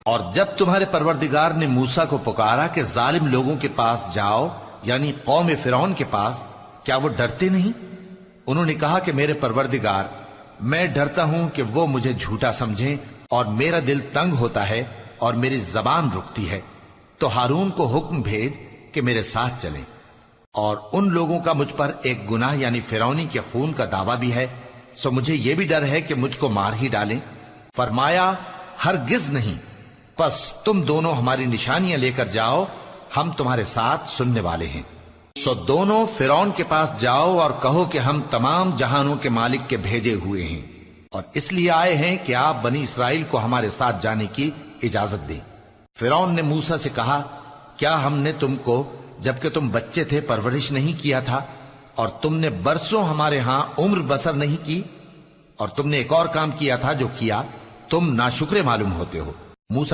اور جب تمہارے پروردگار نے موسیٰ کو پکارا کہ ظالم لوگوں کے پاس جاؤ، یعنی قوم فرعون کے پاس، کیا وہ ڈرتے نہیں؟ انہوں نے کہا کہ میرے پروردگار، میں ڈرتا ہوں کہ وہ مجھے جھوٹا سمجھیں، اور میرا دل تنگ ہوتا ہے اور میری زبان رکتی ہے، تو ہارون کو حکم بھیج کہ میرے ساتھ چلیں۔ اور ان لوگوں کا مجھ پر ایک گناہ یعنی فرعونی کے خون کا دعویٰ بھی ہے، سو مجھے یہ بھی ڈر ہے کہ مجھ کو مار ہی ڈالیں۔ فرمایا ہرگز نہیں، پس تم دونوں ہماری نشانیاں لے کر جاؤ، ہم تمہارے ساتھ سننے والے ہیں۔ سو دونوں فرعون کے پاس جاؤ اور کہو کہ ہم تمام جہانوں کے مالک کے بھیجے ہوئے ہیں، اور اس لیے آئے ہیں کہ آپ بنی اسرائیل کو ہمارے ساتھ جانے کی اجازت دیں۔ فرعون نے موسیٰ سے کہا، کیا ہم نے تم کو جبکہ تم بچے تھے پرورش نہیں کیا تھا، اور تم نے برسوں ہمارے ہاں عمر بسر نہیں کی؟ اور تم نے ایک اور کام کیا تھا جو کیا، تم ناشکرے معلوم ہوتے ہو۔ موسیٰ